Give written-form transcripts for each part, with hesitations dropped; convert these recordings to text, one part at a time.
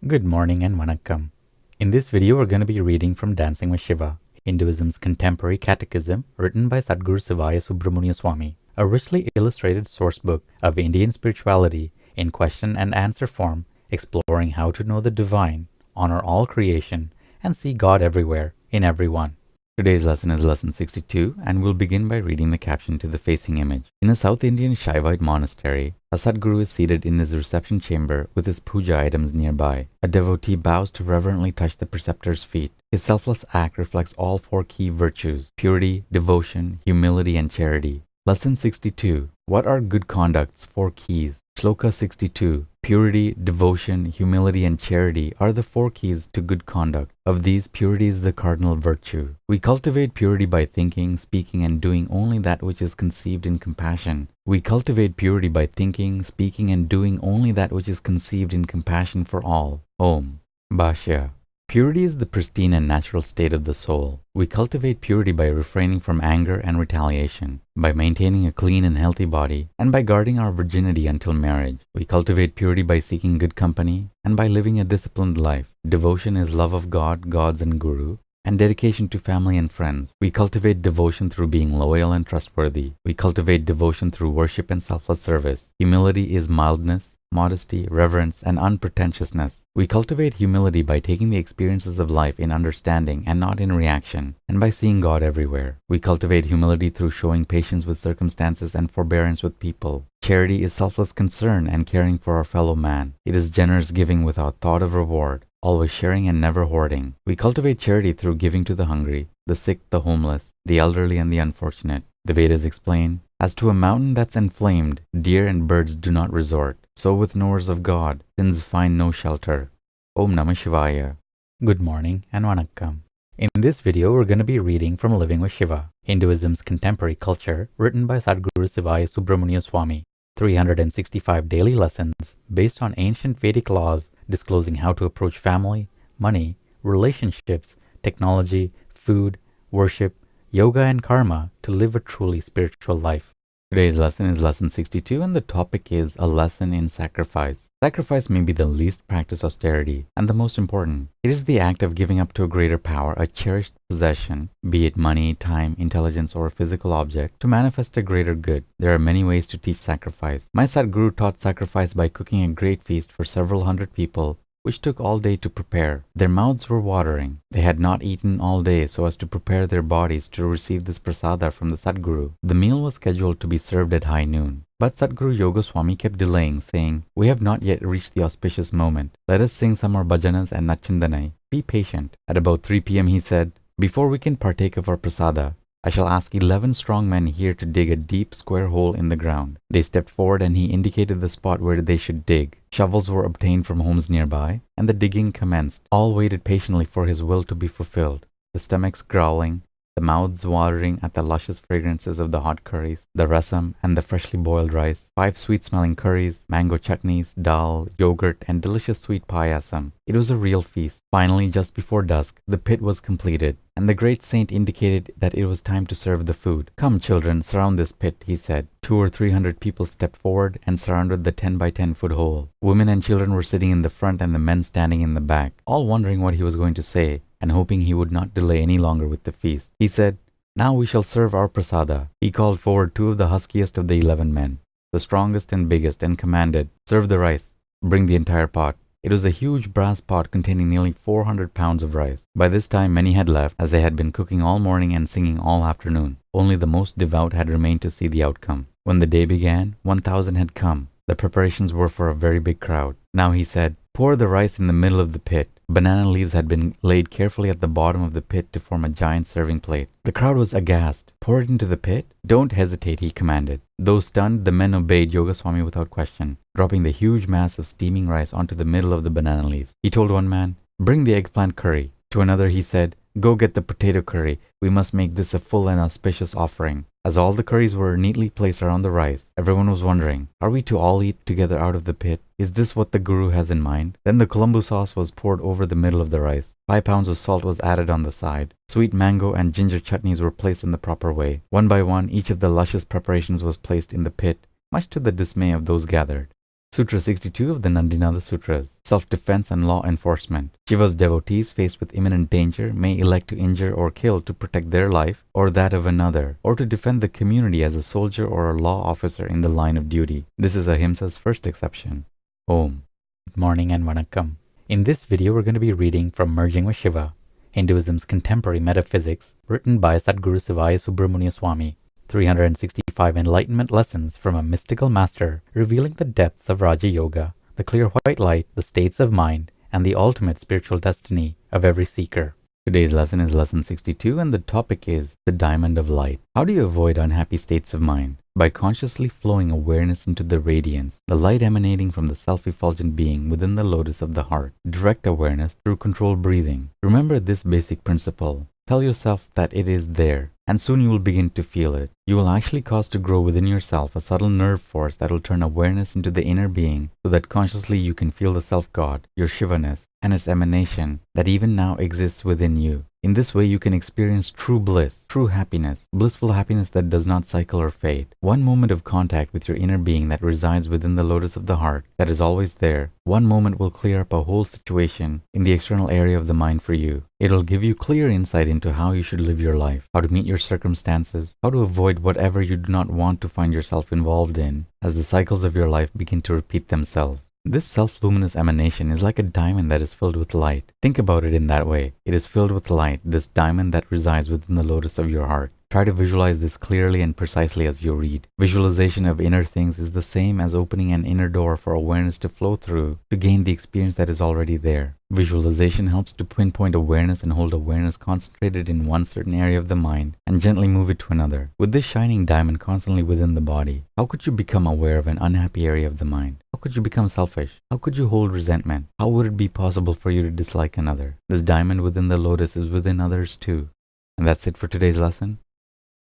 Good morning and vanakkam. In this video, we're going to be reading from Dancing with Shiva, Hinduism's contemporary catechism written by Satguru Yogaswami, a richly illustrated sourcebook of Indian spirituality in question and answer form, exploring how to know the divine, honor all creation, and see God everywhere, in everyone. Today's lesson is lesson 62, and we'll begin by reading the caption to the facing image. In a South Indian Shaivite monastery, a Satguru is seated in his reception chamber with his puja items nearby. A devotee bows to reverently touch the preceptor's feet. His selfless act reflects all four key virtues: purity, devotion, humility, and charity. Lesson 62. What are good conduct's four keys? Shloka 62. Purity, devotion, humility, and charity are the four keys to good conduct. Of these, purity is the cardinal virtue. We cultivate purity by thinking, speaking, and doing only that which is conceived in compassion. We cultivate purity by thinking, speaking, and doing only that which is conceived in compassion for all. Om. Bhashya. Purity is the pristine and natural state of the soul. We cultivate purity by refraining from anger and retaliation, by maintaining a clean and healthy body, and by guarding our virginity until marriage. We cultivate purity by seeking good company and by living a disciplined life. Devotion is love of God, gods, and Guru, and dedication to family and friends. We cultivate devotion through being loyal and trustworthy. We cultivate devotion through worship and selfless service. Humility is mildness, modesty, reverence, and unpretentiousness. We cultivate humility by taking the experiences of life in understanding and not in reaction, and by seeing God everywhere. We cultivate humility through showing patience with circumstances and forbearance with people. Charity is selfless concern and caring for our fellow man. It is generous giving without thought of reward, always sharing and never hoarding. We cultivate charity through giving to the hungry, the sick, the homeless, the elderly, and the unfortunate. The Vedas explain, as to a mountain that's inflamed, deer and birds do not resort. So with knowers of God, sins find no shelter. Om Namah Shivaya. Good morning and vanakkam. In this video, we're going to be reading from Living with Shiva, Hinduism's contemporary culture, written by Satguru Yogaswami. 365 daily lessons based on ancient Vedic laws disclosing how to approach family, money, relationships, technology, food, worship, yoga, and karma to live a truly spiritual life. Today's lesson is lesson 62, and the topic is a lesson in sacrifice. Sacrifice may be the least practiced austerity and the most important. It is the act of giving up to a greater power a cherished possession, be it money, time, intelligence, or a physical object, to manifest a greater good. There are many ways to teach sacrifice. My Sadguru taught sacrifice by cooking a great feast for several hundred people, which took all day to prepare. Their mouths were watering. They had not eaten all day so as to prepare their bodies to receive this prasada from the Sadguru. The meal was scheduled to be served at high noon. But Satguru Yogaswami kept delaying, saying, "We have not yet reached the auspicious moment. Let us sing some more bhajanas and Natchintanai. Be patient." At about 3 p.m. he said, "Before we can partake of our prasada, I shall ask 11 strong men here to dig a deep square hole in the ground." They stepped forward and he indicated the spot where they should dig. Shovels were obtained from homes nearby, and the digging commenced. All waited patiently for his will to be fulfilled, the stomachs growling, the mouths watering at the luscious fragrances of the hot curries, the rasam, and the freshly boiled rice, 5 sweet-smelling curries, mango chutneys, dal, yogurt, and delicious sweet payasam. It was a real feast. Finally, just before dusk, the pit was completed, and the great saint indicated that it was time to serve the food. "Come, children, surround this pit," he said. 200 or 300 people stepped forward and surrounded the 10 by 10 foot hole. Women and children were sitting in the front and the men standing in the back, all wondering what he was going to say, and hoping he would not delay any longer with the feast. He said, "Now we shall serve our prasada." He called forward 2 of the huskiest of the 11 men, the strongest and biggest, and commanded, "Serve the rice. Bring the entire pot." It was a huge brass pot containing nearly 400 pounds of rice. By this time many had left, as they had been cooking all morning and singing all afternoon. Only the most devout had remained to see the outcome. When the day began, 1,000 had come. The preparations were for a very big crowd. Now he said, "Pour the rice in the middle of the pit." Banana leaves had been laid carefully at the bottom of the pit to form a giant serving plate. The crowd was aghast. "Pour it into the pit?" "Don't hesitate," he commanded. Though stunned, the men obeyed Yogaswami without question, dropping the huge mass of steaming rice onto the middle of the banana leaves. He told one man, "Bring the eggplant curry." To another he said, "Go get the potato curry. We must make this a full and auspicious offering." As all the curries were neatly placed around the rice, everyone was wondering, are we to all eat together out of the pit? Is this what the Guru has in mind? Then the Colombo sauce was poured over the middle of the rice. 5 pounds of salt was added on the side. Sweet mango and ginger chutneys were placed in the proper way. One by one, each of the luscious preparations was placed in the pit, much to the dismay of those gathered. Sutra 62 of the Nandinada Sutras, Self-Defense and Law Enforcement. Shiva's devotees faced with imminent danger may elect to injure or kill to protect their life or that of another, or to defend the community as a soldier or a law officer in the line of duty. This is Ahimsa's first exception. Om. Good morning and Vanakkam. In this video, we're going to be reading from Merging with Shiva, Hinduism's Contemporary Metaphysics, written by Satguru Yogaswami. 365 enlightenment lessons from a mystical master revealing the depths of Raja Yoga, the clear white light, the states of mind, and the ultimate spiritual destiny of every seeker. Today's lesson is lesson 62 and the topic is the diamond of light. How do you avoid unhappy states of mind? By consciously flowing awareness into the radiance, the light emanating from the self-effulgent being within the lotus of the heart. Direct awareness through controlled breathing. Remember this basic principle. Tell yourself that it is there, and soon you will begin to feel it. You will actually cause to grow within yourself a subtle nerve force that will turn awareness into the inner being so that consciously you can feel the self-God, your Shivaness, and its emanation that even now exists within you. In this way, you can experience true bliss, true happiness, blissful happiness that does not cycle or fade. One moment of contact with your inner being that resides within the lotus of the heart, that is always there. One moment will clear up a whole situation in the external area of the mind for you. It will give you clear insight into how you should live your life, how to meet your circumstances, how to avoid whatever you do not want to find yourself involved in as the cycles of your life begin to repeat themselves. This self-luminous emanation is like a diamond that is filled with light. Think about it in that way. It is filled with light, this diamond that resides within the lotus of your heart. Try to visualize this clearly and precisely as you read. Visualization of inner things is the same as opening an inner door for awareness to flow through to gain the experience that is already there. Visualization helps to pinpoint awareness and hold awareness concentrated in one certain area of the mind and gently move it to another. With this shining diamond constantly within the body, how could you become aware of an unhappy area of the mind? How could you become selfish? How could you hold resentment? How would it be possible for you to dislike another? This diamond within the lotus is within others too. And that's it for today's lesson.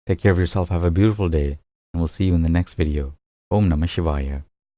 Take care of yourself, have a beautiful day, and we'll see you in the next video. Om Namah Shivaya.